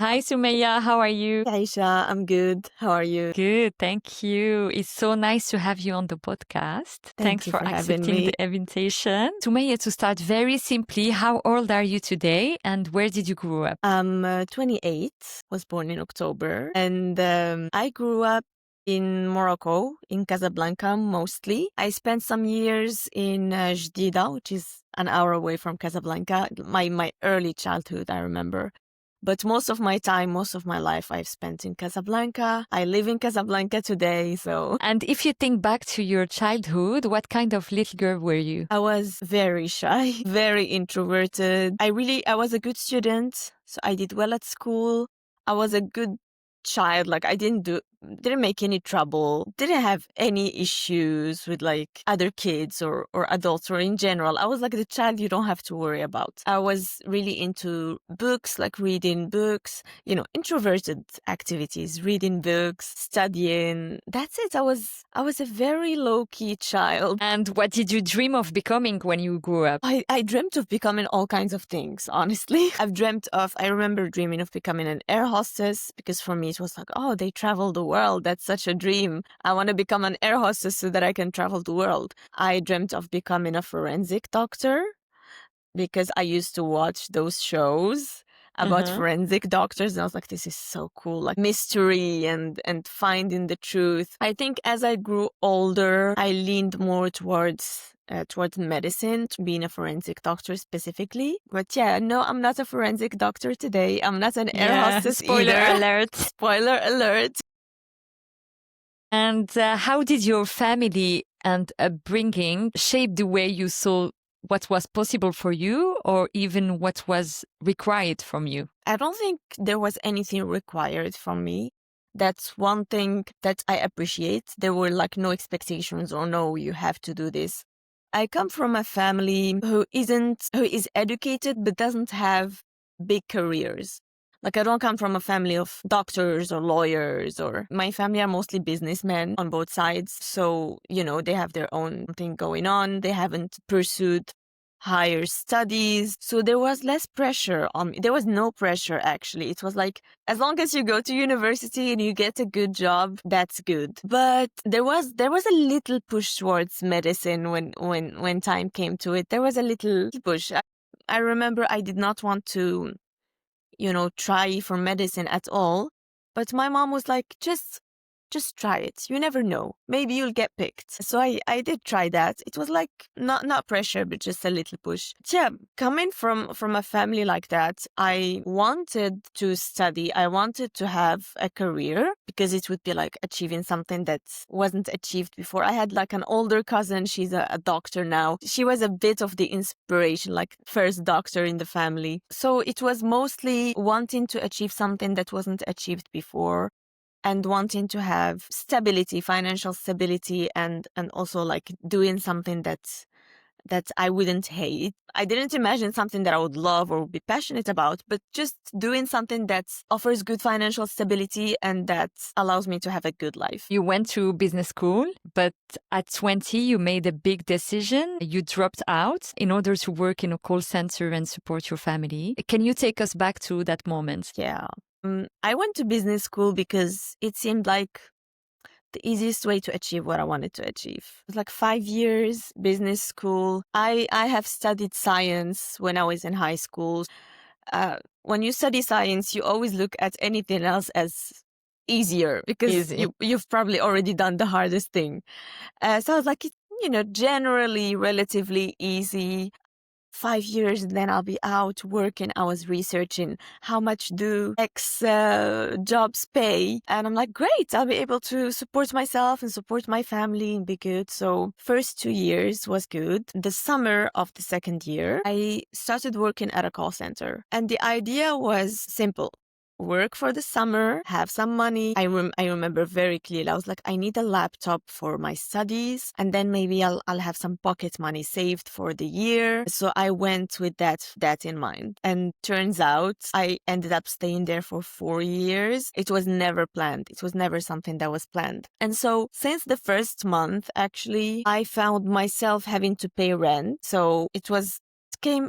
Hi, Soumaya. How are you? Aisha, I'm good. How are you? Good, thank you. It's so nice to have you on the podcast. Thank Thanks you for for having accepting me. the invitation. Soumaya, to start very simply, how old are you today and where did you grow up? I'm 28, was born in October, and I grew up in Morocco, in Casablanca mostly. I spent some years in Jdida, which is an hour away from Casablanca, my early childhood, I remember. But most of my time, most of my life, I've spent in Casablanca. I live in Casablanca today, so. And if you think back to your childhood, what kind of little girl were you? I was very shy, very introverted. I was a good student, so I did well at school. I was a good child. Like I didn't make any trouble, didn't have any issues with like other kids or adults or in general. I was like the child you don't have to worry about. I was really into books, like reading books, introverted activities, reading books, studying. That's it. I was a very low-key child. And what did you dream of becoming when you grew up? I dreamt of becoming all kinds of things, honestly. I remember dreaming of becoming an air hostess because for me it was like, oh, they travel the world. That's such a dream. I want to become an air hostess so that I can travel the world. I dreamt of becoming a forensic doctor because I used to watch those shows about forensic doctors. And I was like, this is so cool, like mystery and finding the truth. I think as I grew older, I leaned more towards medicine, to being a forensic doctor specifically. But yeah, no, I'm not a forensic doctor today. I'm not an air hostess Spoiler either. alert. Spoiler alert. And how did your family and upbringing shape the way you saw what was possible for you or even what was required from you? I don't think there was anything required from me. That's one thing that I appreciate. There were like no expectations or no, you have to do this. I come from a family who is educated but doesn't have big careers. Like I don't come from a family of doctors or lawyers, or my family are mostly businessmen on both sides. So, they have their own thing going on. They haven't pursued higher studies. So there was less pressure on me. There was no pressure, actually. It was like, as long as you go to university and you get a good job, that's good. But there was a little push towards medicine when time came to it. There was a little push. I remember I did not want to, try for medicine at all. But my mom was like, just try it. You never know. Maybe you'll get picked. So I did try that. It was like not pressure, but just a little push. Yeah, coming from a family like that, I wanted to study. I wanted to have a career because it would be like achieving something that wasn't achieved before. I had like an older cousin. She's a doctor now. She was a bit of the inspiration, like first doctor in the family. So it was mostly wanting to achieve something that wasn't achieved before, and wanting to have stability, financial stability, and also like doing something that I wouldn't hate. I didn't imagine something that I would love or be passionate about, but just doing something that offers good financial stability and that allows me to have a good life. You went to business school, but at 20, you made a big decision. You dropped out in order to work in a call center and support your family. Can you take us back to that moment? Yeah. I went to business school because it seemed like the easiest way to achieve what I wanted to achieve. It was like 5 years, business school. I have studied science when I was in high school. When you study science, you always look at anything else as easier because you've probably already done the hardest thing. So I was like, generally relatively easy. 5 years and then I'll be out working. I was researching how much do X jobs pay. And I'm like, great, I'll be able to support myself and support my family and be good. So first 2 years was good. The summer of the second year, I started working at a call center. And the idea was simple. Work for the summer, have some money. I remember very clearly. I was like, I need a laptop for my studies, and then maybe I'll have some pocket money saved for the year. So I went with that in mind. And turns out I ended up staying there for 4 years. It was never planned. It was never something that was planned. And so since the first month, actually, I found myself having to pay rent. So it came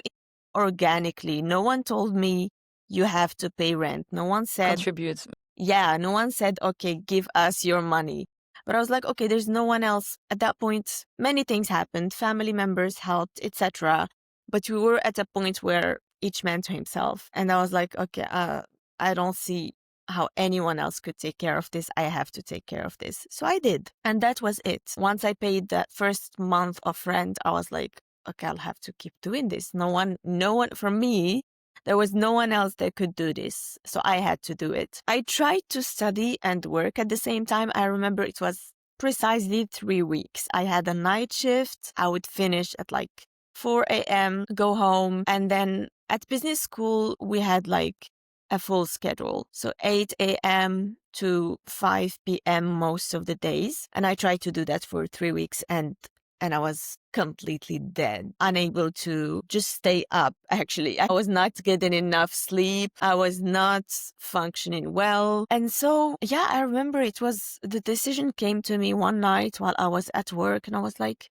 organically. No one told me you have to pay rent. No one said, Contribute. yeah, no one said, okay, give us your money. But I was like, okay, there's no one else. At that point, many things happened. Family members helped, etc. But we were at a point where each man to himself. And I was like, okay, I don't see how anyone else could take care of this. I have to take care of this. So I did. And that was it. Once I paid that first month of rent, I was like, okay, I'll have to keep doing this. No one, for me, there was no one else that could do this. So I had to do it. I tried to study and work at the same time. I remember it was precisely 3 weeks. I had a night shift. I would finish at like 4 a.m., go home. And then at business school, we had like a full schedule. So 8 a.m. to 5 p.m. most of the days. And I tried to do that for 3 weeks and I was completely dead, unable to just stay up. Actually, I was not getting enough sleep. I was not functioning well. And so, yeah, I remember the decision came to me one night while I was at work and I was like,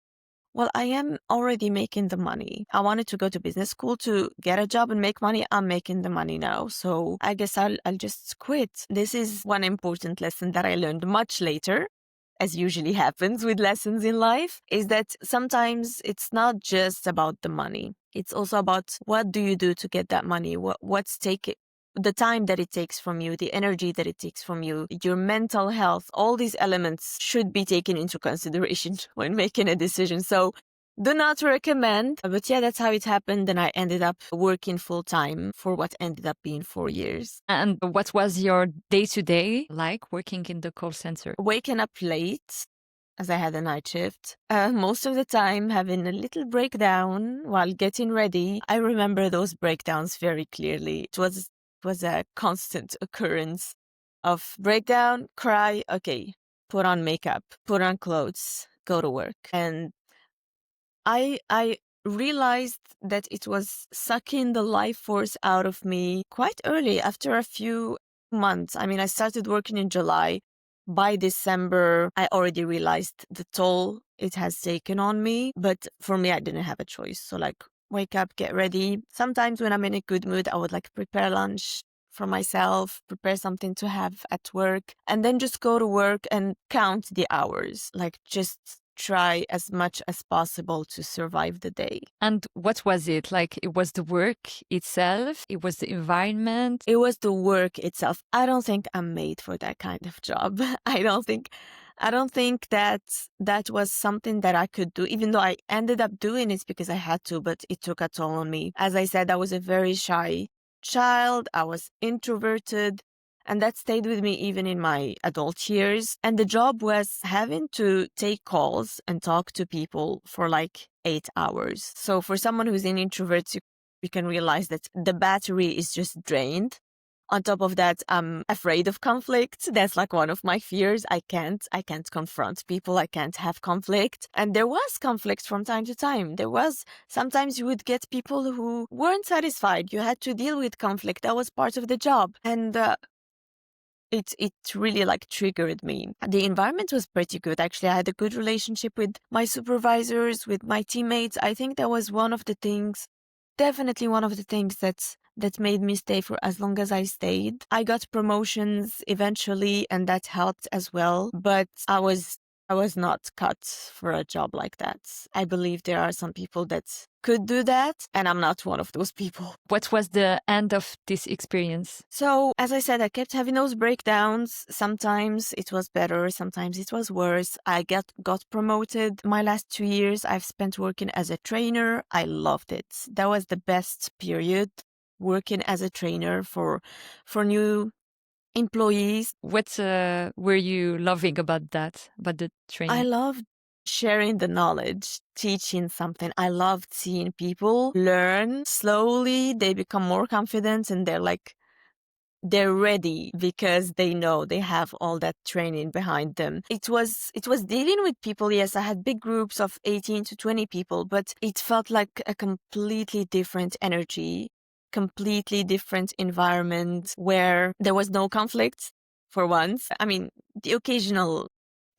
well, I am already making the money. I wanted to go to business school to get a job and make money. I'm making the money now. So I guess I'll just quit. This is one important lesson that I learned much later, as usually happens with lessons in life, is that sometimes it's not just about the money. It's also about what do you do to get that money? What's the time that it takes from you, the energy that it takes from you, your mental health, all these elements should be taken into consideration when making a decision. So do not recommend, but yeah, that's how it happened. And I ended up working full time for what ended up being 4 years. And what was your day-to-day like working in the call center? Waking up late, as I had a night shift, most of the time having a little breakdown while getting ready. I remember those breakdowns very clearly. It was a constant occurrence of breakdown, cry, okay, put on makeup, put on clothes, go to work. And I realized that it was sucking the life force out of me quite early, after a few months. I mean, I started working in July. By December, I already realized the toll it has taken on me. But for me, I didn't have a choice. So like, wake up, get ready. Sometimes when I'm in a good mood, I would like prepare lunch for myself, prepare something to have at work, and then just go to work and count the hours. Like, just try as much as possible to survive the day. And what was it? Like, it was the work itself? It was the environment? It was the work itself. I don't think I'm made for that kind of job. I don't think that was something that I could do, even though I ended up doing it because I had to, but it took a toll on me. As I said, I was a very shy child. I was introverted. And that stayed with me even in my adult years. And the job was having to take calls and talk to people for like 8 hours. So for someone who's an introvert, you can realize that the battery is just drained. On top of that, I'm afraid of conflict. That's like one of my fears. I can't confront people. I can't have conflict. And there was conflict from time to time. Sometimes you would get people who weren't satisfied. You had to deal with conflict. That was part of the job. And it really like triggered me. The environment was pretty good. Actually, I had a good relationship with my supervisors, with my teammates. I think that was definitely one of the things that made me stay for as long as I stayed. I got promotions eventually, and that helped as well. But I was not cut for a job like that. I believe there are some people that could do that, and I'm not one of those people. What was the end of this experience? So, as I said, I kept having those breakdowns. Sometimes it was better, sometimes it was worse. I got promoted. My last 2 years, I've spent working as a trainer. I loved it. That was the best period, working as a trainer for new employees. What were you loving about the training? I loved sharing the knowledge, teaching something. I loved seeing people learn slowly. They become more confident and they're ready because they know they have all that training behind them. It was dealing with people. Yes, I had big groups of 18 to 20 people, but it felt like a completely different energy, completely different environment where there was no conflict for once. I mean, the occasional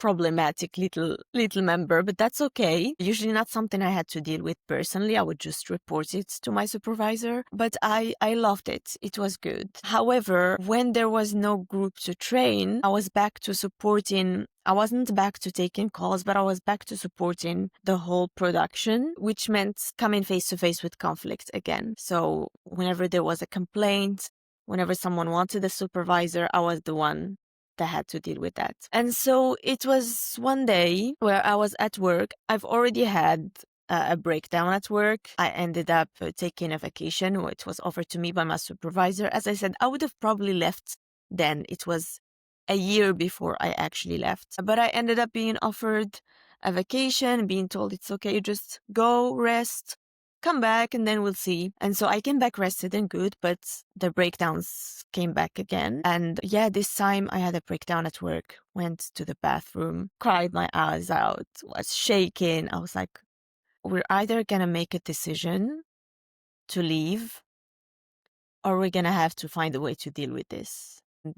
problematic little member, but that's okay. Usually not something I had to deal with personally. I would just report it to my supervisor, but I loved it. It was good. However, when there was no group to train, I was back to supporting. I wasn't back to taking calls, but I was back to supporting the whole production, which meant coming face to face with conflict again. So whenever there was a complaint, whenever someone wanted a supervisor, I was the one that had to deal with that. And so it was one day where I was at work. I've already had a breakdown at work. I ended up taking a vacation, which was offered to me by my supervisor. As I said, I would have probably left then. It was a year before I actually left. But I ended up being offered a vacation, being told it's okay, just go rest, come back, and then we'll see. And so I came back rested and good, but the breakdowns came back again. And yeah, this time I had a breakdown at work, went to the bathroom, cried my eyes out, was shaking. I was like, we're either going to make a decision to leave or we're going to have to find a way to deal with this. And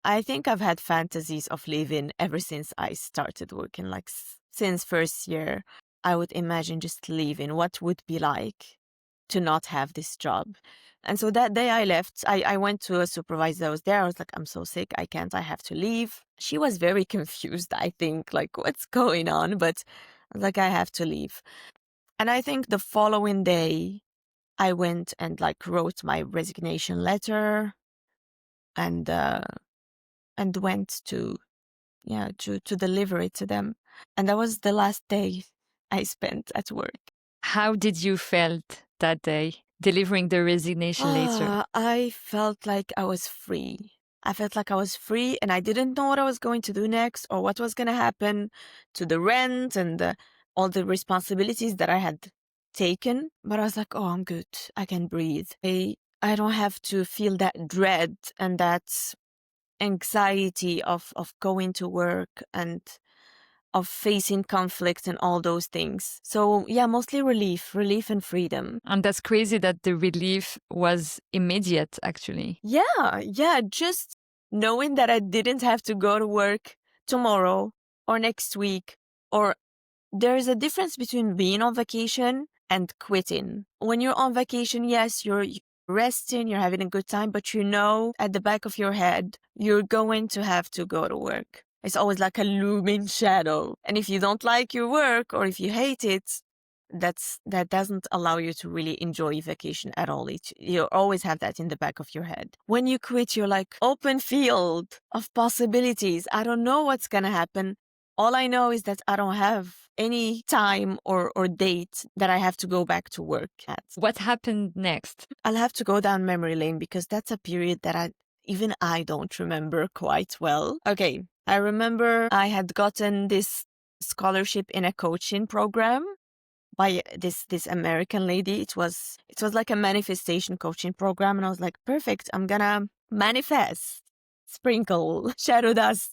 I think I've had fantasies of leaving ever since I started working, like since first year. I would imagine just leaving. What would be like to not have this job? And so that day I left. I went to a supervisor that was there. I was like, I'm so sick. I can't. I have to leave. She was very confused, I think, like, what's going on? But I was like, I have to leave. And I think the following day, I went and like wrote my resignation letter and went to deliver it to them. And that was the last day I spent at work. How did you felt that day, delivering the resignation letter? I felt like I was free. I felt like I was free and I didn't know what I was going to do next or what was going to happen to the rent and all the responsibilities that I had taken. But I was like, oh, I'm good. I can breathe. I don't have to feel that dread and that anxiety of going to work and of facing conflict and all those things. So yeah, mostly relief and freedom. And that's crazy that the relief was immediate, actually. Yeah, just knowing that I didn't have to go to work tomorrow or next week. Or there's a difference between being on vacation and quitting. When you're on vacation, yes, you're resting, you're having a good time, but you know at the back of your head, you're going to have to go to work. It's always like a looming shadow. And if you don't like your work or if you hate it, that doesn't allow you to really enjoy vacation at all. You always have that in the back of your head. When you quit, you're like open field of possibilities. I don't know what's going to happen. All I know is that I don't have any time or date that I have to go back to work at. What happened next? I'll have to go down memory lane because that's a period that even I don't remember quite well. Okay, I remember I had gotten this scholarship in a coaching program by this American lady. It was like a manifestation coaching program. And I was like, perfect, I'm gonna manifest, sprinkle shadow dust.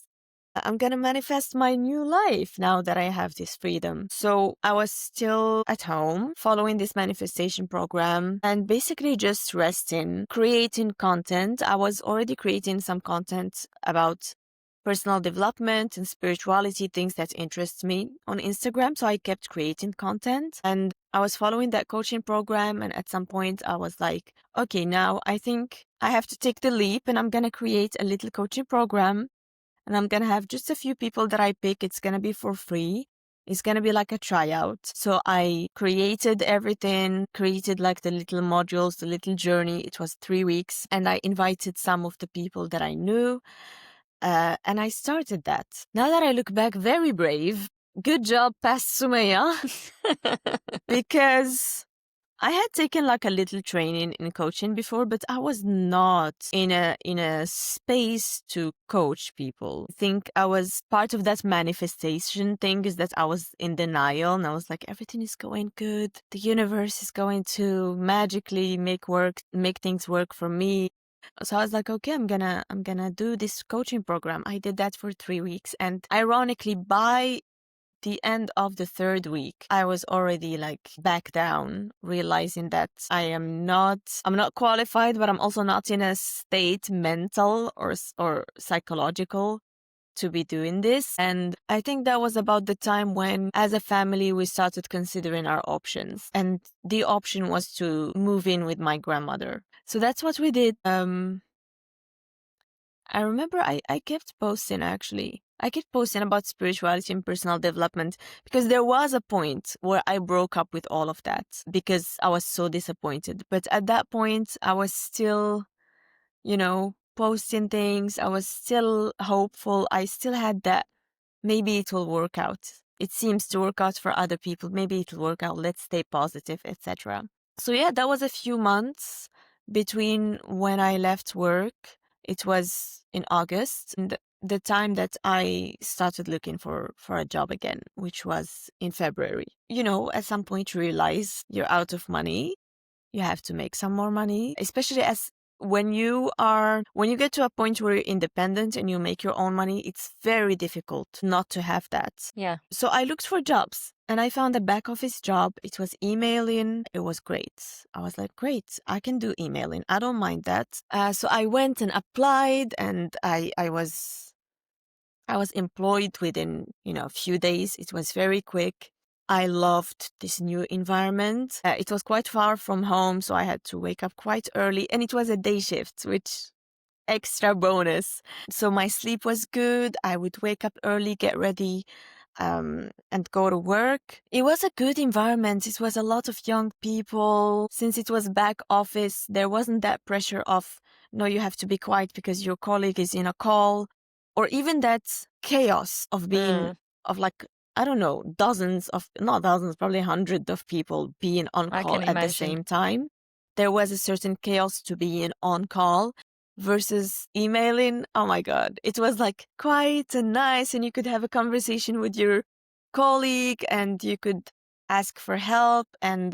I'm gonna manifest my new life now that I have this freedom. So I was still at home following this manifestation program and basically just resting, creating content. I was already creating some content about personal development and spirituality, things that interest me on Instagram. So I kept creating content and I was following that coaching program. And at some point I was like, okay, now I think I have to take the leap and I'm going to create a little coaching program and I'm going to have just a few people that I pick. It's going to be for free. It's going to be like a tryout. So I created everything, created like the little modules, the little journey. It was 3 weeks and I invited some of the people that I knew. And I started that. Now that I look back, very brave. Good job, past Soumaya. Because I had taken like a little training in coaching before, but I was not in a space to coach people. I think I was part of that manifestation thing is that I was in denial and I was like, everything is going good. The universe is going to magically make things work for me. So I was like, okay, I'm gonna do this coaching program. I did that for 3 weeks. And ironically, by the end of the 3rd week, I was already like back down, realizing that I'm not qualified, but I'm also not in a state, mental or psychological, to be doing this. And I think that was about the time when, as a family, we started considering our options. And the option was to move in with my grandmother. So that's what we did. I remember I kept posting, actually. I kept posting about spirituality and personal development because there was a point where I broke up with all of that because I was so disappointed. But at that point, I was still, posting things. I was still hopeful. I still had that maybe it will work out. It seems to work out for other people. Maybe it'll work out. Let's stay positive, etc. So yeah, that was a few months between when I left work. It was in August, and the time that I started looking for a job again, which was in February. At some point you realize you're out of money. You have to make some more money, especially as when you get to a point where you're independent and you make your own money, it's very difficult not to have that. Yeah. So I looked for jobs and I found a back office job. It was emailing. It was great. I was like, great, I can do emailing. I don't mind that. So I went and applied, and I was employed within, a few days. It was very quick. I loved this new environment. It was quite far from home, so I had to wake up quite early, and it was a day shift, which extra bonus. So my sleep was good. I would wake up early, get ready, and go to work. It was a good environment. It was a lot of young people. Since it was back office, there wasn't that pressure of, no, you have to be quiet because your colleague is in a call, or even that chaos of being, of like, I don't know, not dozens, probably hundreds of people being on call at the same time. There was a certain chaos to being on call versus emailing. Oh my God. It was like quiet and nice, and you could have a conversation with your colleague and you could ask for help. And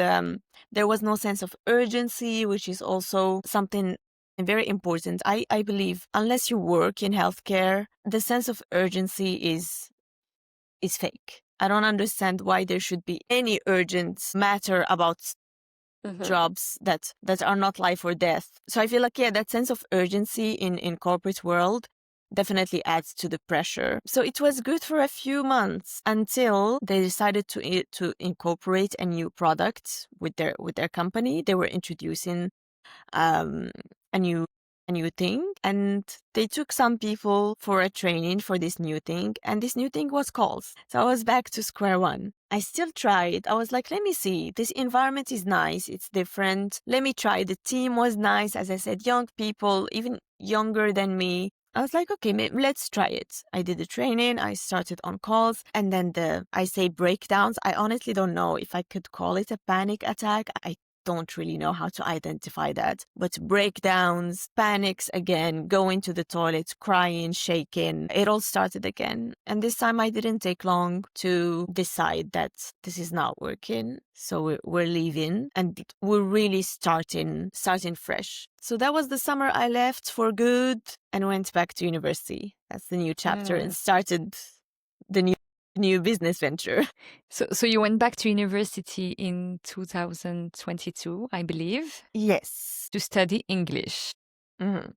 there was no sense of urgency, which is also something very important. I believe unless you work in healthcare, the sense of urgency is fake. I don't understand why there should be any urgent matter about jobs that are not life or death. So I feel like, yeah, that sense of urgency in corporate world definitely adds to the pressure. So it was good for a few months until they decided to incorporate a new product with their company. They were introducing a new thing, and they took some people for a training for this new thing, and this new thing was calls. So I was back to square one. I still tried. I was like, let me see, this environment is nice, it's different, let me try. The team was nice, as I said, young people, even younger than me. I was like, okay, let's try it. I did the training, I started on calls, and then I say breakdowns. I honestly don't know if I could call it a panic attack. I don't really know how to identify that. But breakdowns, panics again, going to the toilet, crying, shaking, it all started again. And this time I didn't take long to decide that this is not working. So we're leaving and we're really starting fresh. So that was the summer I left for good and went back to university. That's the new chapter and started the new business venture. So you went back to university in 2022, I believe? Yes. To study English.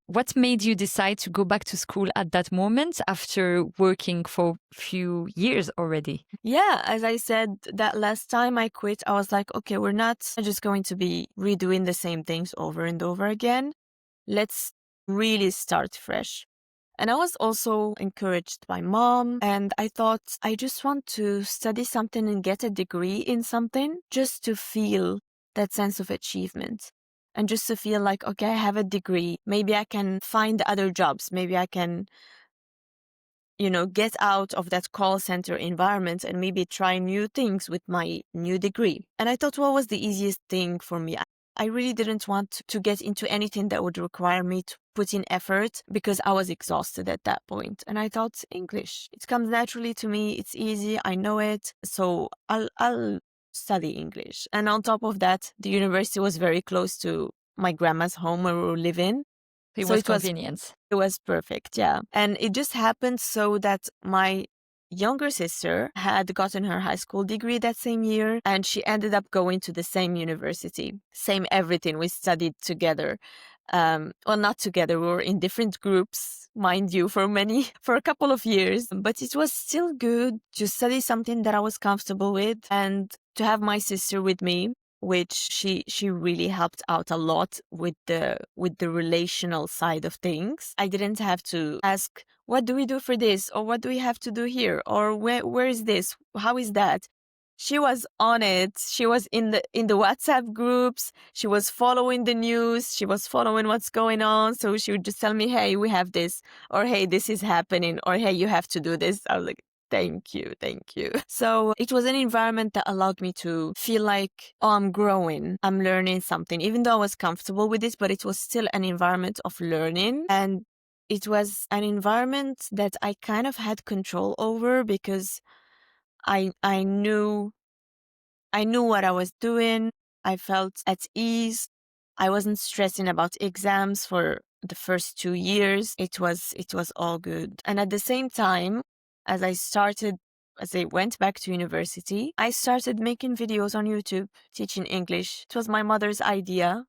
What made you decide to go back to school at that moment after working for a few years already? Yeah, as I said, that last time I quit, I was like, okay, we're not just going to be redoing the same things over and over again. Let's really start fresh. And I was also encouraged by mom, and I thought I just want to study something and get a degree in something just to feel that sense of achievement. And just to feel like, okay, I have a degree. Maybe I can find other jobs. Maybe I can, get out of that call center environment and maybe try new things with my new degree. And I thought, what was the easiest thing for me? I really didn't want to get into anything that would require me to put in effort because I was exhausted at that point. And I thought, English, it comes naturally to me. It's easy. I know it. So I'll study English. And on top of that, the university was very close to my grandma's home where we were living. It was convenient. It was perfect, yeah. And it just happened so that my younger sister had gotten her high school degree that same year, and she ended up going to the same university, same everything. We studied together. Well, not together. We were in different groups, mind you, for a couple of years. But it was still good to study something that I was comfortable with and to have my sister with me, which she really helped out a lot with the relational side of things. I didn't have to ask, what do we do for this? Or what do we have to do here? Or where is this? How is that? She was on it. She was in the WhatsApp groups. She was following the news. She was following what's going on. So she would just tell me, hey, we have this, or hey, this is happening, or hey, you have to do this. I was like, thank you, thank you. So it was an environment that allowed me to feel like, oh, I'm growing, I'm learning something, even though I was comfortable with this, but it was still an environment of learning. And it was an environment that I kind of had control over because I knew what I was doing. I felt at ease. I wasn't stressing about exams for the first 2 years. It was all good. And at the same time, as I went back to university, I started making videos on YouTube teaching English. It was my mother's idea.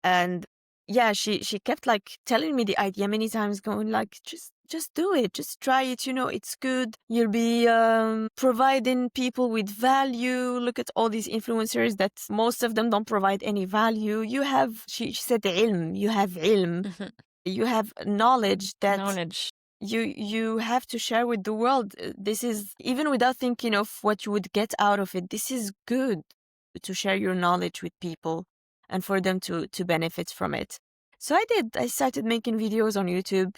And yeah, she kept like telling me the idea many times, going like, just do it, just try it, it's good. You'll be providing people with value. Look at all these influencers that most of them don't provide any value. You have, she said, ilm, you have ilm. Mhm. You have knowledge that Knowledge. you have to share with the world. This is, even without thinking of what you would get out of it, this is good to share your knowledge with people and for them to benefit from it. So I did. I started making videos on YouTube,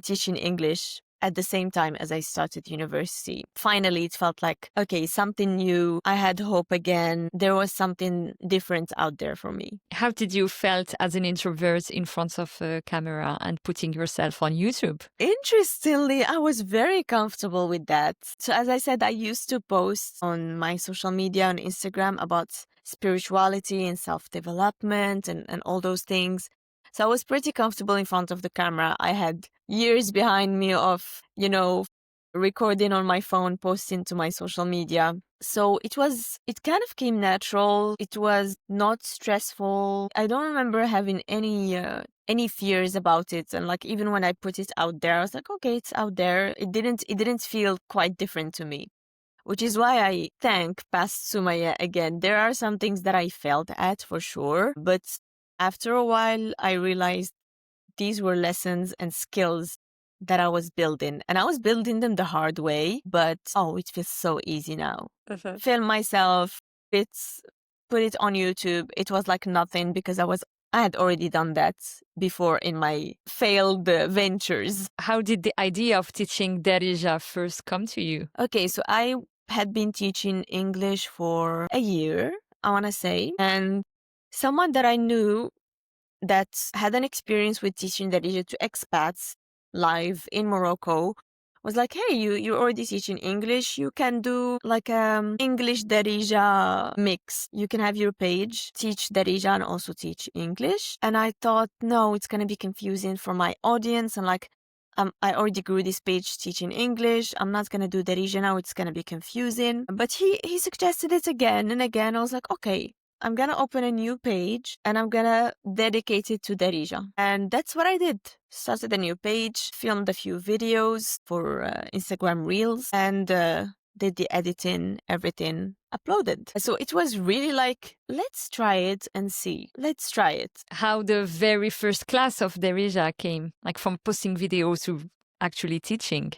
teaching English at the same time as I started university. Finally, it felt like, okay, something new. I had hope again. There was something different out there for me. How did you felt as an introvert in front of a camera and putting yourself on YouTube? Interestingly, I was very comfortable with that. So as I said, I used to post on my social media on Instagram about spirituality and self-development and all those things. So I was pretty comfortable in front of the camera. I had years behind me of, recording on my phone, posting to my social media. So it kind of came natural. It was not stressful. I don't remember having any fears about it. And like, even when I put it out there, I was like, okay, it's out there. It didn't feel quite different to me, which is why I thank past Soumaya again. There are some things that I failed at for sure, but after a while, I realized these were lessons and skills that I was building, and I was building them the hard way, but it feels so easy now. Film myself, put it on YouTube. It was like nothing because I had already done that before in my failed ventures. How did the idea of teaching Derija first come to you? Okay, so I had been teaching English for a year, I want to say, and someone that I knew that had an experience with teaching Darija to expats live in Morocco was like, hey, you're already teaching English. You can do like English Darija mix. You can have your page, teach Darija and also teach English. And I thought, no, it's going to be confusing for my audience. And like, I already grew this page teaching English. I'm not going to do Darija now. It's going to be confusing. But he suggested it again and again. I was like, okay, I'm going to open a new page and I'm going to dedicate it to Derija. And that's what I did. Started a new page, filmed a few videos for Instagram Reels, and did the editing, everything, uploaded. So it was really like, let's try it and see. Let's try it. How the very first class of Derija came, like from posting videos to actually teaching.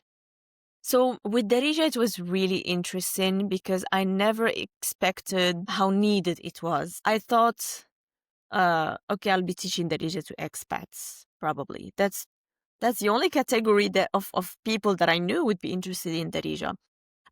So with Derija, it was really interesting because I never expected how needed it was. I thought, okay, I'll be teaching Derija to expats, probably. That's the only category of people that I knew would be interested in Derija.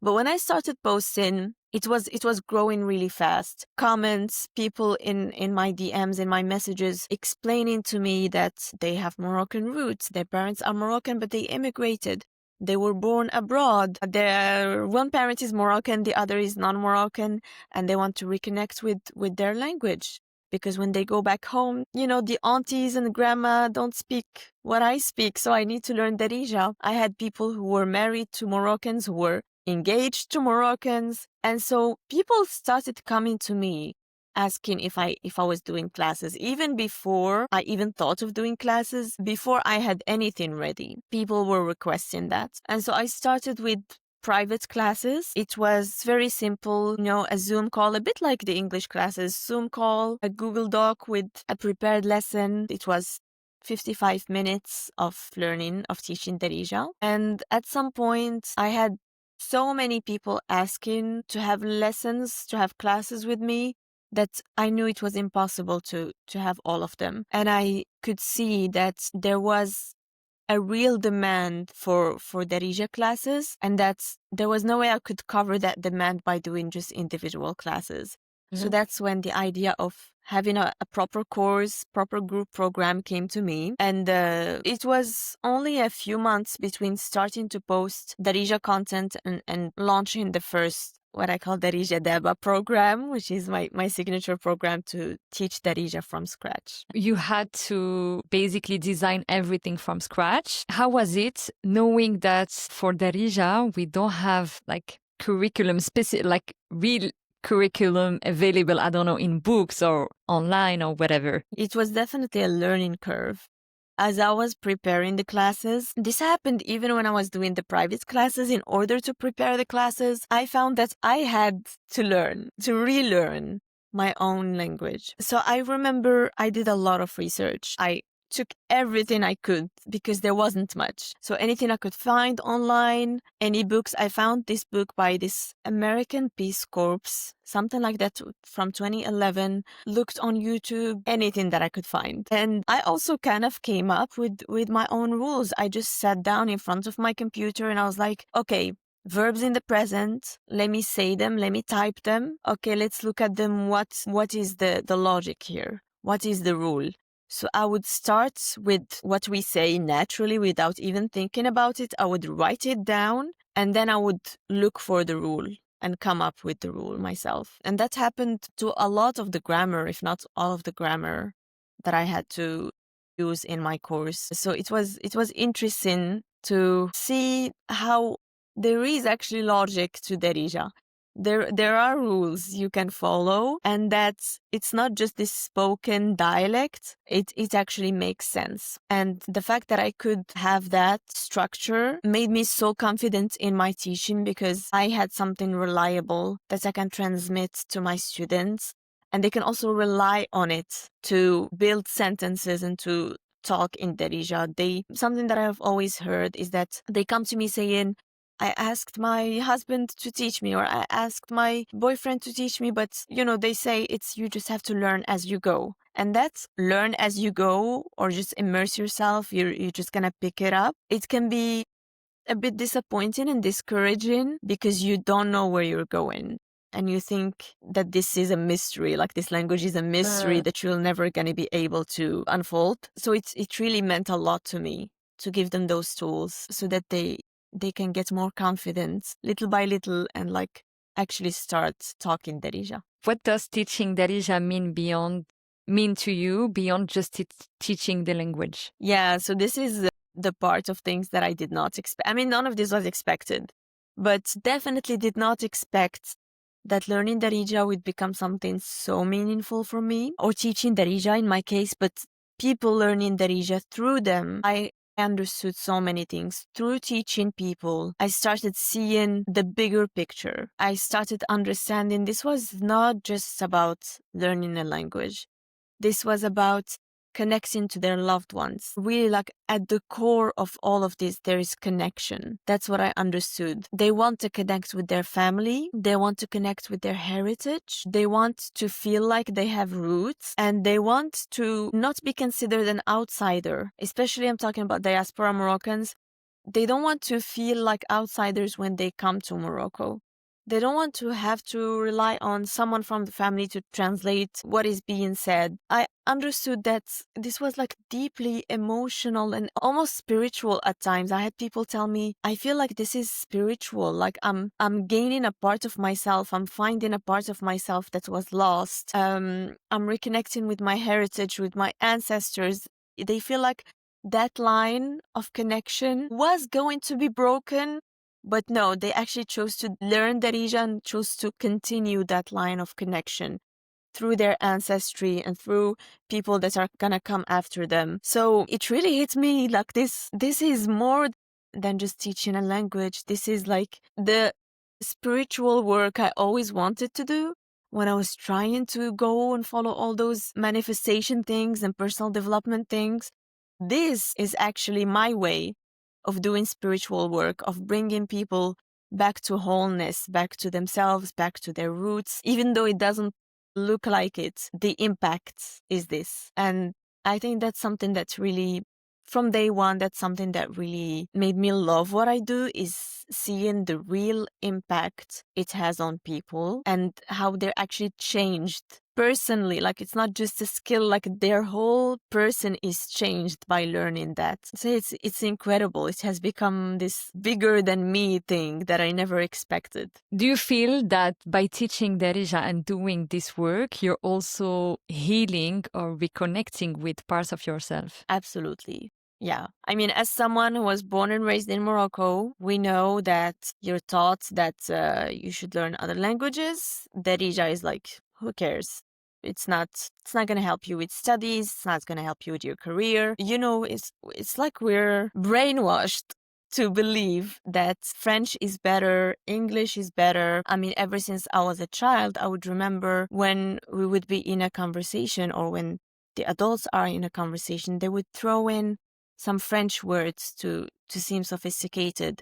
But when I started posting, it was growing really fast. Comments, people in my DMs, in my messages, explaining to me that they have Moroccan roots. Their parents are Moroccan, but they immigrated. They were born abroad. One parent is Moroccan, the other is non-Moroccan, and they want to reconnect with their language. Because when they go back home, the aunties and the grandma don't speak what I speak, so I need to learn Darija. I had people who were married to Moroccans, who were engaged to Moroccans. And so people started coming to me asking if I was doing classes. Even before I even thought of doing classes, before I had anything ready, people were requesting that. And so I started with private classes. It was very simple, a Zoom call, a bit like the English classes, Zoom call, a Google Doc with a prepared lesson. It was 55 minutes of learning, of teaching Derija. And at some point, I had so many people asking to have lessons, to have classes with me, that I knew it was impossible to have all of them. And I could see that there was a real demand for Darija classes, and that there was no way I could cover that demand by doing just individual classes. So that's when the idea of having a proper course, proper group program came to me. And it was only a few months between starting to post Darija content and launching the first, what I call Darija Daba program, which is my signature program to teach Darija from scratch. You had to basically design everything from scratch. How was it knowing that for Darija, we don't have like curriculum specific, like real curriculum available, I don't know, in books or online or whatever? It was definitely a learning curve. As I was preparing the classes, this happened even when I was doing the private classes. In order to prepare the classes, I found that I had to relearn my own language. So I remember I did a lot of research. I took everything I could because there wasn't much. So anything I could find online, any books. I found this book by this American Peace Corps, something like that, from 2011, looked on YouTube, anything that I could find. And I also kind of came up with my own rules. I just sat down in front of my computer and I was like, okay, verbs in the present, let me say them, let me type them. Okay, let's look at them. What is the logic here? What is the rule? So I would start with what we say naturally without even thinking about it. I would write it down and then I would look for the rule and come up with the rule myself. And that happened to a lot of the grammar, if not all of the grammar that I had to use in my course. So it was interesting to see how there is actually logic to Derija. There are rules you can follow, and that it's not just this spoken dialect. It actually makes sense. And the fact that I could have that structure made me so confident in my teaching because I had something reliable that I can transmit to my students, and they can also rely on it to build sentences and to talk in Derija. Something that I've always heard is that they come to me saying, I asked my husband to teach me, or I asked my boyfriend to teach me, but they say you just have to learn as you go. And that's learn as you go, or just immerse yourself. You're just gonna pick it up. It can be a bit disappointing and discouraging because you don't know where you're going. And you think that this is a mystery, like this language is a mystery that you're never gonna be able to unfold. So it really meant a lot to me to give them those tools so that they can get more confidence little by little and actually start talking Darija. What does teaching Darija mean to you beyond just teaching the language? Yeah, so this is the part of things that I did not expect. I mean, none of this was expected, but definitely did not expect that learning Darija would become something so meaningful for me, or teaching Darija in my case, but people learning Darija through them. I understood so many things through teaching people. I started seeing the bigger picture. I started understanding this was not just about learning a language. This was about connecting to their loved ones. Really, at the core of all of this, there is connection. That's what I understood. They want to connect with their family. They want to connect with their heritage. They want to feel like they have roots, and they want to not be considered an outsider. Especially, I'm talking about diaspora Moroccans. They don't want to feel like outsiders when they come to Morocco. They don't want to have to rely on someone from the family to translate what is being said. I understood that this was deeply emotional and almost spiritual at times. I had people tell me, I feel like this is spiritual. I'm gaining a part of myself. I'm finding a part of myself that was lost. I'm reconnecting with my heritage, with my ancestors. They feel like that line of connection was going to be broken. But no, they actually chose to learn Darija and chose to continue that line of connection. through their ancestry and through people that are gonna come after them. So it really hit me like this is more than just teaching a language. This is like the spiritual work I always wanted to do when I was trying to go and follow all those manifestation things and personal development things. This is actually my way of doing spiritual work, of bringing people back to wholeness, back to themselves, back to their roots, even though it doesn't look like it. The impact is this. And I think that's something that's really, from day one, that's something that really made me love what I do, is seeing the real impact it has on people and how they're actually changed personally. Like, it's not just a skill, like their whole person is changed by learning that. So it's incredible. It has become this bigger than me thing that I never expected. Do you feel that by teaching Derija and doing this work, you're also healing or reconnecting with parts of yourself? Absolutely. Yeah. I mean, as someone who was born and raised in Morocco, we know that you're taught that you should learn other languages. Darija is like, who cares? It's not going to help you with studies. It's not going to help you with your career. You know, it's like we're brainwashed to believe that French is better, English is better. I mean, ever since I was a child, I would remember when we would be in a conversation, or when the adults are in a conversation, they would throw in some French words to seem sophisticated.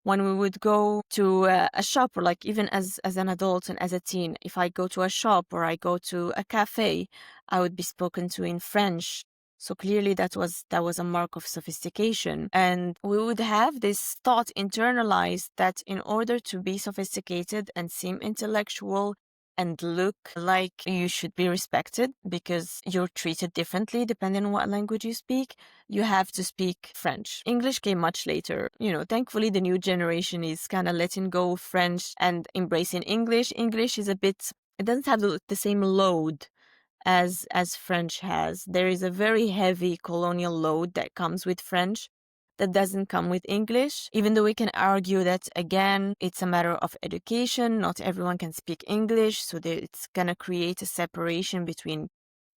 When we would go to a shop, or like even as an adult and as a teen, if I go to a shop or I go to a cafe, I would be spoken to in French. So clearly that was a mark of sophistication. And we would have this thought internalized that in order to be sophisticated and seem intellectual and look like you should be respected because you're treated differently depending on what language you speak, you have to speak French. English came much later. You know, thankfully the new generation is kind of letting go of French and embracing English. English is a bit, it doesn't have the same load as French has. There is a very heavy colonial load that comes with French that doesn't come with English, even though we can argue that, again, it's a matter of education. Not everyone can speak English, so it's going to create a separation between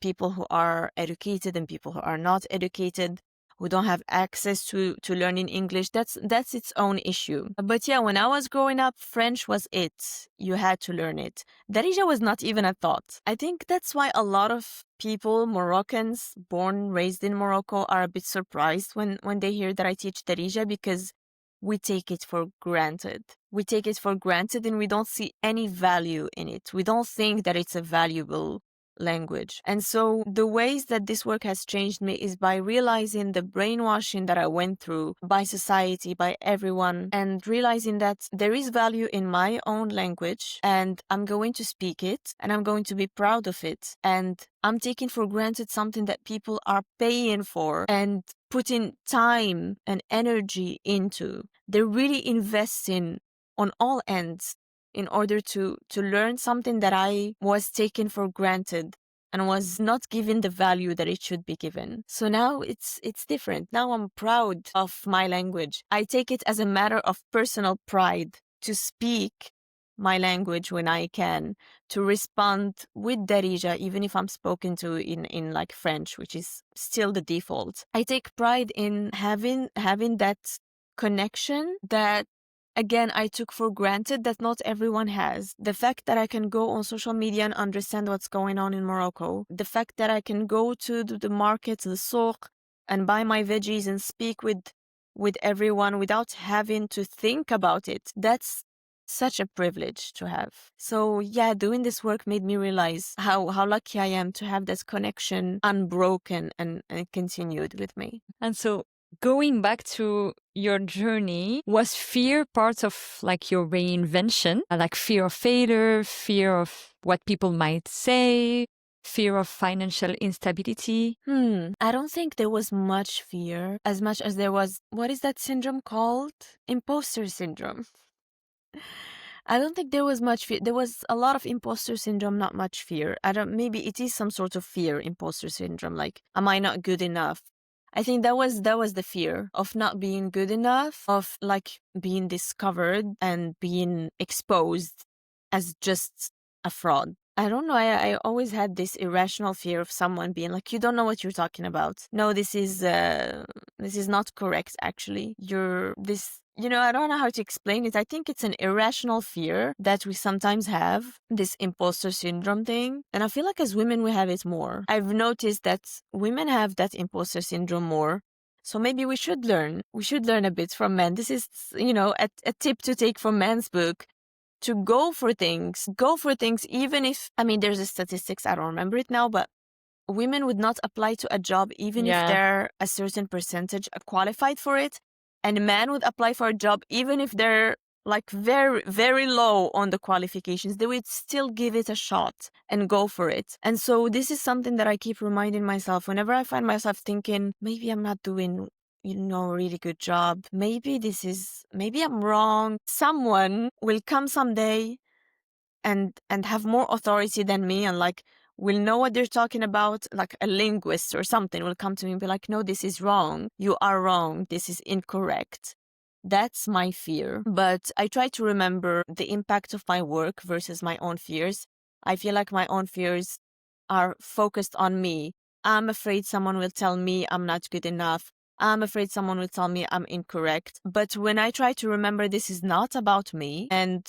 people who are educated and people who are not educated, who don't have access to learning English. That's its own issue. But yeah, when I was growing up, French was it. You had to learn it. Darija was not even a thought. I think that's why a lot of people, Moroccans, born, raised in Morocco, are a bit surprised when they hear that I teach Darija, because we take it for granted. We take it for granted and we don't see any value in it. We don't think that it's a valuable language. And so the ways that this work has changed me is by realizing the brainwashing that I went through by society, by everyone, and realizing that there is value in my own language and I'm going to speak it and I'm going to be proud of it. And I'm taking for granted something that people are paying for and putting time and energy into. They're really investing on all ends in order to learn something that I was taken for granted and was not given the value that it should be given. So now it's different. Now I'm proud of my language. I take it as a matter of personal pride to speak my language when I can, to respond with Darija, even if I'm spoken to in like French, which is still the default. I take pride in having that connection that, again, I took for granted that not everyone has. The fact that I can go on social media and understand what's going on in Morocco. The fact that I can go to the market, the souk, and buy my veggies and speak with everyone without having to think about it. That's such a privilege to have. So yeah, doing this work made me realize how lucky I am to have this connection unbroken and continued with me. And so going back to your journey, was fear part of like your reinvention? Like fear of failure, fear of what people might say, fear of financial instability? I don't think there was much fear as much as there was, what is that syndrome called? Imposter syndrome. I don't think there was much fear. There was a lot of imposter syndrome, not much fear. Maybe it is some sort of fear, imposter syndrome, like, am I not good enough? I think that was the fear of not being good enough, of like being discovered and being exposed as just a fraud. I don't know. I always had this irrational fear of someone being like, "You don't know what you're talking about. No, this is not correct. Actually, you're this." You know, I don't know how to explain it. I think it's an irrational fear that we sometimes have, this imposter syndrome thing. And I feel like as women, we have it more. I've noticed that women have that imposter syndrome more. So maybe we should learn. We should learn a bit from men. This is, you know, a tip to take from men's book. To go for things, even if, I mean, there's a statistics, I don't remember it now, but women would not apply to a job even if they're a certain percentage qualified for it. And men would apply for a job even if they're like very, very low on the qualifications. They would still give it a shot and go for it. And so this is something that I keep reminding myself whenever I find myself thinking, maybe I'm not doing a really good job. Maybe I'm wrong. Someone will come someday and have more authority than me and like will know what they're talking about. Like a linguist or something will come to me and be like, no, this is wrong. You are wrong. This is incorrect. That's my fear. But I try to remember the impact of my work versus my own fears. I feel like my own fears are focused on me. I'm afraid someone will tell me I'm not good enough. I'm afraid someone will tell me I'm incorrect. But when I try to remember this is not about me and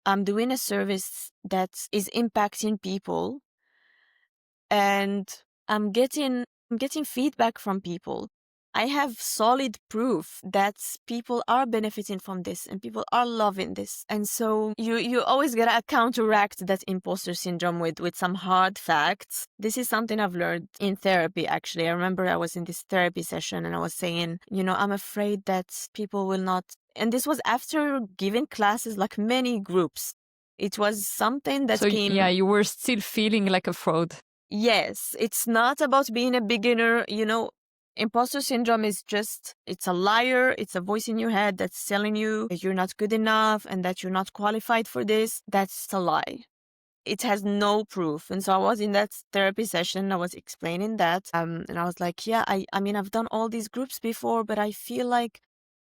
I'm doing a service that is impacting people and I'm getting feedback from people. I have solid proof that people are benefiting from this and people are loving this. And so you always gotta counteract that imposter syndrome with some hard facts. This is something I've learned in therapy, actually. I remember I was in this therapy session and I was saying, I'm afraid that people will not. And this was after giving classes, like many groups. It was something that came. Yeah, you were still feeling like a fraud. Yes, it's not about being a beginner. Imposter syndrome is just, it's a liar. It's a voice in your head that's telling you that you're not good enough and that you're not qualified for this. That's a lie. It has no proof. And so I was in that therapy session. I was explaining that. And I was like, yeah, I mean, I've done all these groups before, but I feel like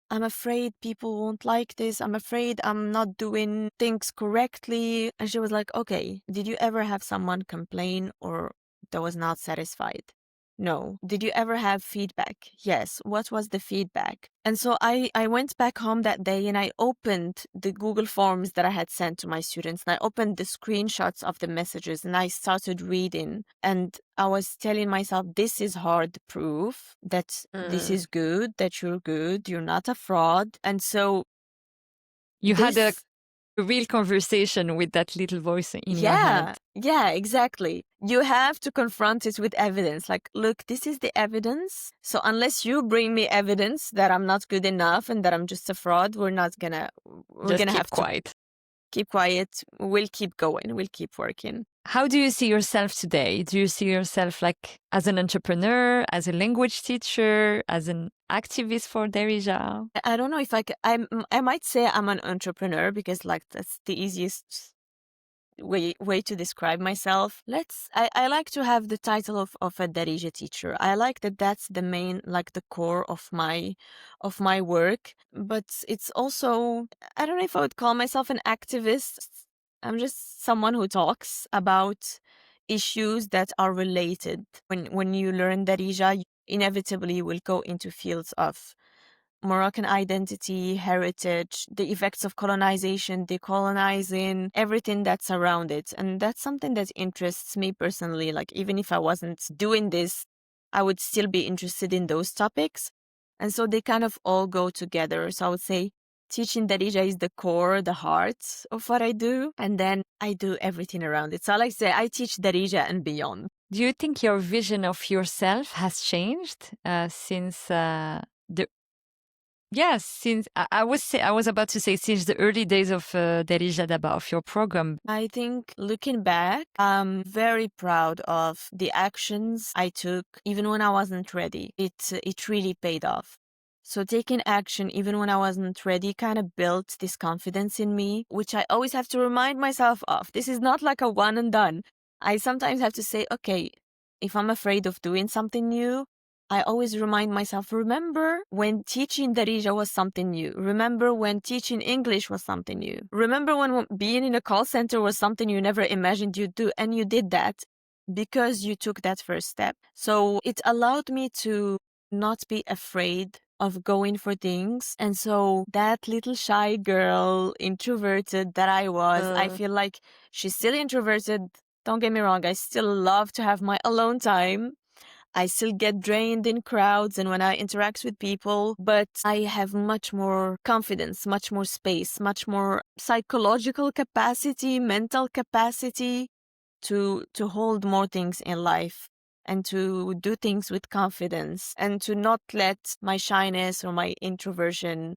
I'm afraid people won't like this. I'm afraid I'm not doing things correctly. And she was like, okay, did you ever have someone complain or that was not satisfied? No. Did you ever have feedback? Yes. What was the feedback? And so I went back home that day and I opened the Google Forms that I had sent to my students. And I opened the screenshots of the messages and I started reading. And I was telling myself, this is hard proof that this is good, that you're good, you're not a fraud. And so you had a real conversation with that little voice in your head. Yeah, exactly. You have to confront it with evidence. Like, look, this is the evidence. So unless you bring me evidence that I'm not good enough and that I'm just a fraud, we're gonna have quiet. To keep quiet. We'll keep going. We'll keep working. How do you see yourself today? Do you see yourself like as an entrepreneur, as a language teacher, as an activist for Derija? I don't know if I might say I'm an entrepreneur because like that's the easiest way to describe myself. I like to have the title of a Darija teacher. I like that that's the main, like the core of my work. But it's also, I don't know if I would call myself an activist. I'm just someone who talks about issues that are related. When you learn Darija, you inevitably will go into fields of Moroccan identity, heritage, the effects of colonization, decolonizing, everything that's around it. And that's something that interests me personally. Like, even if I wasn't doing this, I would still be interested in those topics. And so they kind of all go together. So I would say teaching Darija is the core, the heart of what I do. And then I do everything around it. So I like to say I teach Darija and beyond. Do you think your vision of yourself has changed since Yes, since I was about to say since the early days of Darija Daba, of your program. I think looking back, I'm very proud of the actions I took even when I wasn't ready. It really paid off. So taking action even when I wasn't ready kind of built this confidence in me, which I always have to remind myself of. This is not like a one and done. I sometimes have to say, okay, if I'm afraid of doing something new, I always remind myself, remember when teaching Darija was something new. Remember when teaching English was something new. Remember when being in a call center was something you never imagined you'd do. And you did that because you took that first step. So it allowed me to not be afraid of going for things. And so that little shy girl, introverted that I was, I feel like she's still introverted. Don't get me wrong. I still love to have my alone time. I still get drained in crowds and when I interact with people, but I have much more confidence, much more space, much more psychological capacity, mental capacity to hold more things in life and to do things with confidence and to not let my shyness or my introversion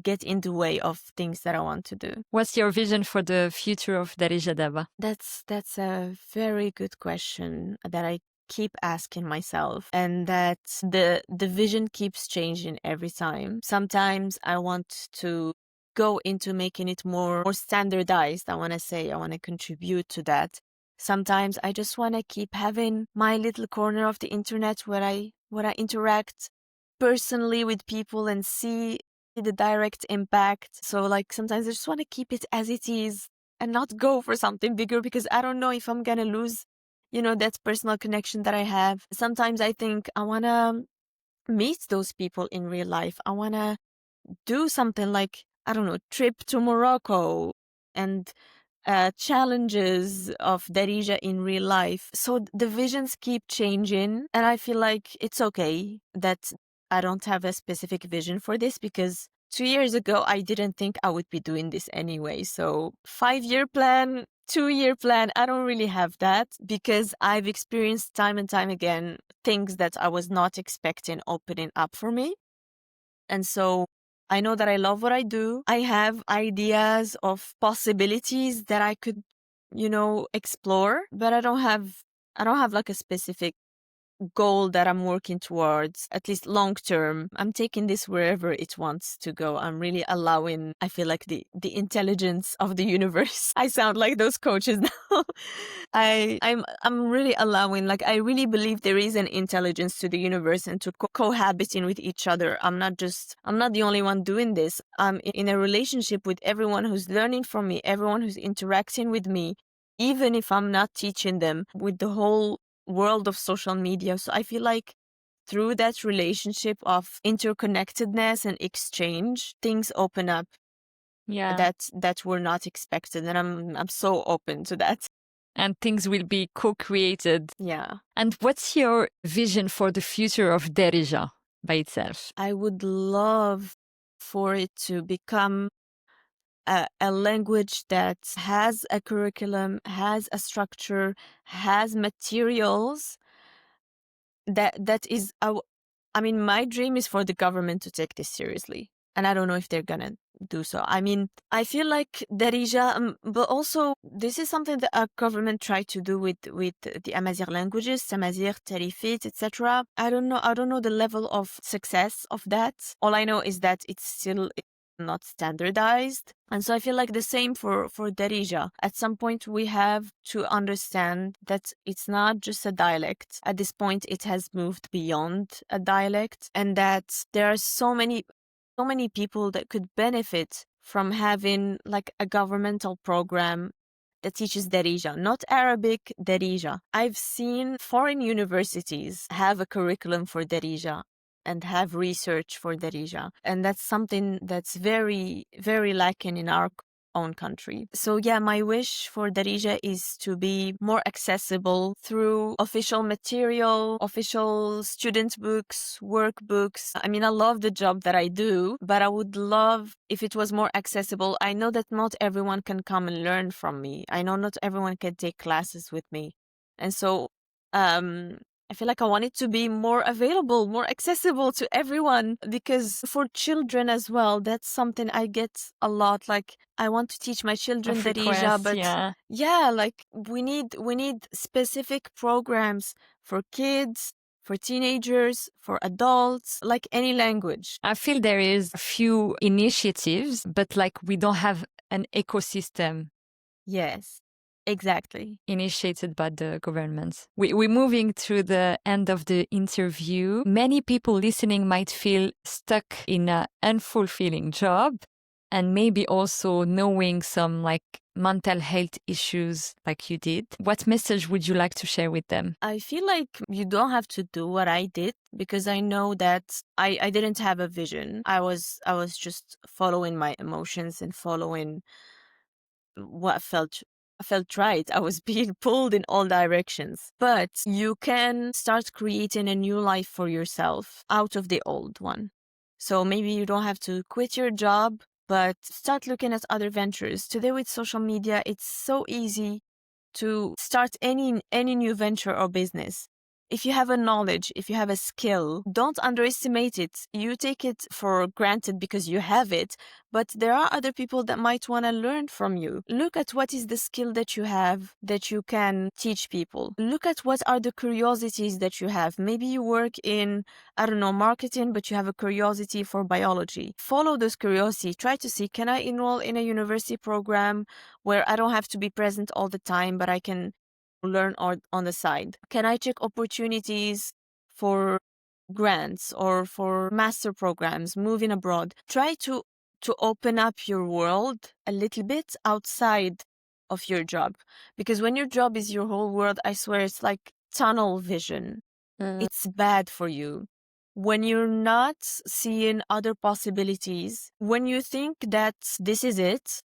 get in the way of things that I want to do. What's your vision for the future of Darija Daba? That's a very good question that I keep asking myself, and that the vision keeps changing every time. Sometimes I want to go into making it more standardized. I want to contribute to that. Sometimes I just want to keep having my little corner of the internet where I interact personally with people and see the direct impact. So like sometimes I just want to keep it as it is and not go for something bigger because I don't know if I'm going to lose, that personal connection that I have. Sometimes I think I want to meet those people in real life. I want to do something like, I don't know, trip to Morocco and challenges of Derija in real life. So the visions keep changing. And I feel like it's okay that I don't have a specific vision for this because 2 years ago, I didn't think I would be doing this anyway. So 5-year plan, 2-year plan, I don't really have that because I've experienced time and time again things that I was not expecting opening up for me. And so I know that I love what I do. I have ideas of possibilities that I could, explore, but I don't have like a specific goal that I'm working towards, at least long term. I'm taking this wherever it wants to go. I'm really allowing, I feel like the intelligence of the universe. I sound like those coaches now. I'm really allowing, like I really believe there is an intelligence to the universe and to cohabiting with each other. I'm not the only one doing this. I'm in a relationship with everyone who's learning from me, everyone who's interacting with me, even if I'm not teaching them, with the whole world of social media. So I feel like through that relationship of interconnectedness and exchange, things open up that were not expected. And I'm so open to that. And things will be co-created. Yeah. And what's your vision for the future of Derija by itself? I would love for it to become a language that has a curriculum, has a structure, has materials that is I mean, my dream is for the government to take this seriously. And I don't know if they're gonna do so. I mean, I feel like Darija, but also this is something that our government tried to do with the Amazigh languages, Amazigh, Tarifit, etc. I don't know the level of success of that. All I know is that it's still not standardized. And so I feel like the same for Darija. At some point, we have to understand that it's not just a dialect. At this point, it has moved beyond a dialect, and that there are so many people that could benefit from having like a governmental program that teaches Darija, not Arabic, Darija. I've seen foreign universities have a curriculum for Darija and have research for Darija. And that's something that's very, very lacking in our own country. So yeah, my wish for Darija is to be more accessible through official material, official student books, workbooks. I mean, I love the job that I do, but I would love if it was more accessible. I know that not everyone can come and learn from me. I know not everyone can take classes with me. And so I feel like I want it to be more available, more accessible to everyone, because for children as well, that's something I get a lot. Like, I want to teach my children Darija, but yeah, like we need specific programs for kids, for teenagers, for adults, like any language. I feel there is a few initiatives, but like we don't have an ecosystem. Yes. Exactly. initiated by the government. We're moving to the end of the interview. Many people listening might feel stuck in an unfulfilling job and maybe also knowing some like mental health issues like you did. What message would you like to share with them? I feel like you don't have to do what I did because I know that I didn't have a vision. I was just following my emotions and following what felt right. I was being pulled in all directions. But you can start creating a new life for yourself out of the old one. So maybe you don't have to quit your job, but start looking at other ventures. Today with social media, it's so easy to start any new venture or business. If you have a knowledge, if you have a skill, don't underestimate it. You take it for granted because you have it, but there are other people that might want to learn from you. Look at what is the skill that you have that you can teach people. Look at what are the curiosities that you have. Maybe you work in, I don't know, marketing, but you have a curiosity for biology. Follow those curiosity. Try to see, can I enroll in a university program where I don't have to be present all the time, but I can learn on the side? Can I check opportunities for grants or for master programs, moving abroad? Try to open up your world a little bit outside of your job. Because when your job is your whole world, I swear it's like tunnel vision. It's bad for you. When you're not seeing other possibilities, when you think that this is it,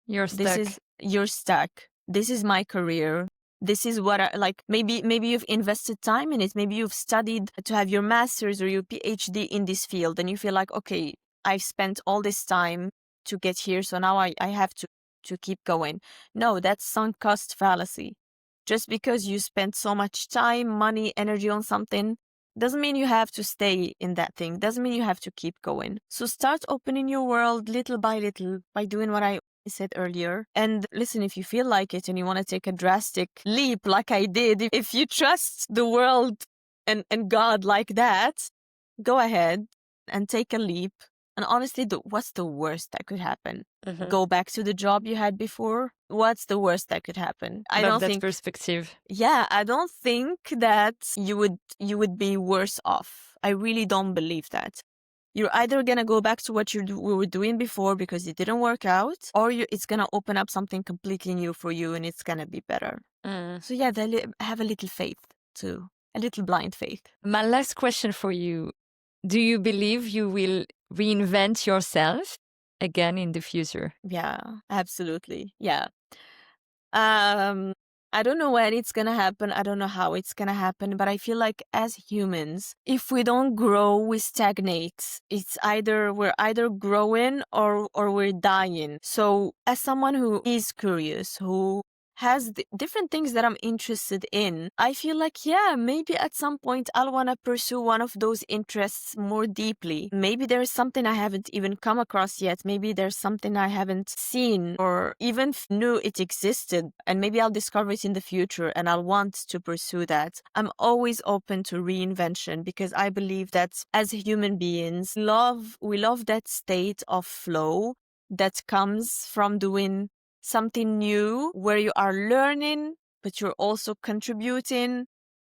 You're stuck. you're stuck. This is my career. This is what I like. Maybe you've invested time in it. Maybe you've studied to have your master's or your PhD in this field, and you feel like, okay, I've spent all this time to get here, so now I have to keep going. No, that's sunk cost fallacy. Just because you spent so much time, money, energy on something doesn't mean you have to stay in that thing. Doesn't mean you have to keep going. So start opening your world little by little by doing what I said earlier. And listen, if you feel like it and you want to take a drastic leap like I did, if you trust the world and God like that, go ahead and take a leap. And honestly, what's the worst that could happen? Go back to the job you had before? What's the worst that could happen? I Love don't that think perspective. Yeah, I don't think that you would be worse off. I really don't believe that. You're either gonna go back to what we were doing before because it didn't work out, or it's gonna open up something completely new for you and it's gonna be better. So yeah, have a little faith too, a little blind faith. My last question for you. Do you believe you will reinvent yourself again in the future? Yeah, absolutely. Yeah. I don't know when it's gonna happen. I don't know how it's gonna happen, but I feel like as humans, if we don't grow, we stagnate. We're either growing or we're dying. So as someone who is curious, who has different things that I'm interested in, I feel like, yeah, maybe at some point I'll want to pursue one of those interests more deeply. Maybe there's something I haven't even come across yet. Maybe there's something I haven't seen or even knew it existed. And maybe I'll discover it in the future and I'll want to pursue that. I'm always open to reinvention because I believe that as human beings, we love that state of flow that comes from doing something new where you are learning, but you're also contributing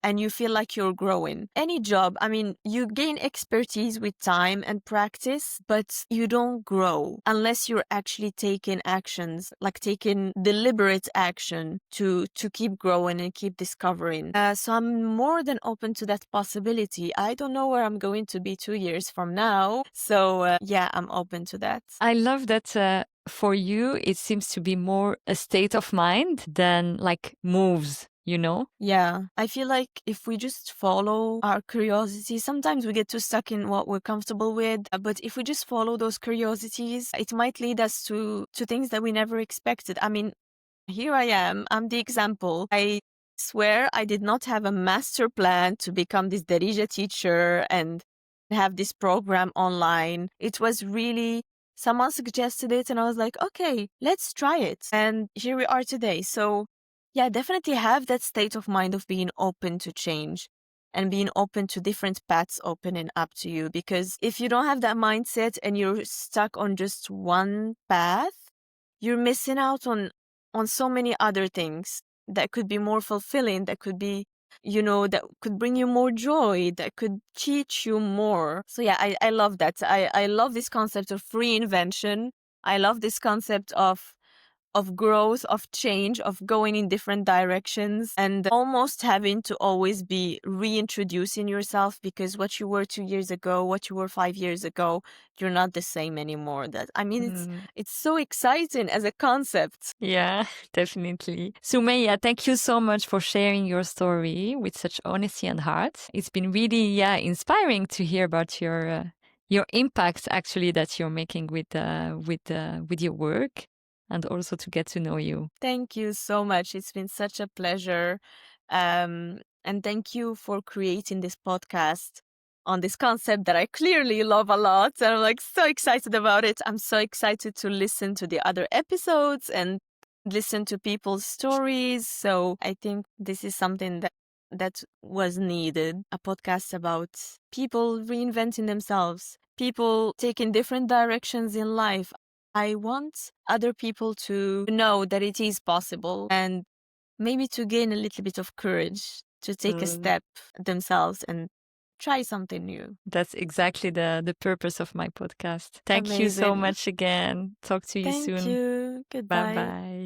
and you feel like you're growing. Any job, I mean, you gain expertise with time and practice, but you don't grow unless you're actually taking actions, like taking deliberate action to keep growing and keep discovering. So I'm more than open to that possibility. I don't know where I'm going to be 2 years from now. So yeah, I'm open to that. I love that for you, it seems to be more a state of mind than like moves, you know? Yeah, I feel like if we just follow our curiosity, sometimes we get too stuck in what we're comfortable with. But if we just follow those curiosities, it might lead us to things that we never expected. I mean, here I am. I'm the example. I swear I did not have a master plan to become this Derija teacher and have this program online. It was really someone suggested it and I was like, okay, let's try it. And here we are today. So yeah, definitely have that state of mind of being open to change and being open to different paths opening up to you. Because if you don't have that mindset and you're stuck on just one path, you're missing out on on so many other things that could be more fulfilling, that could be, that could bring you more joy, that could teach you more. So yeah, I love that. I love this concept of reinvention. I love this concept of growth, of change, of going in different directions, and almost having to always be reintroducing yourself, because what you were 2 years ago, what you were 5 years ago, you're not the same anymore. It's so exciting as a concept. Yeah, definitely. Soumaya, thank you so much for sharing your story with such honesty and heart. It's been really, inspiring to hear about your impact actually that you're making with your work, and also to get to know you. Thank you so much. It's been such a pleasure. And thank you for creating this podcast on this concept that I clearly love a lot. And I'm like so excited about it. I'm so excited to listen to the other episodes and listen to people's stories. So I think this is something that was needed. A podcast about people reinventing themselves, people taking different directions in life. I want other people to know that it is possible, and maybe to gain a little bit of courage to take a step themselves and try something new. That's exactly the purpose of my podcast. Thank you so Amazing. much again. Talk to you Thank soon. you. Bye Goodbye. bye.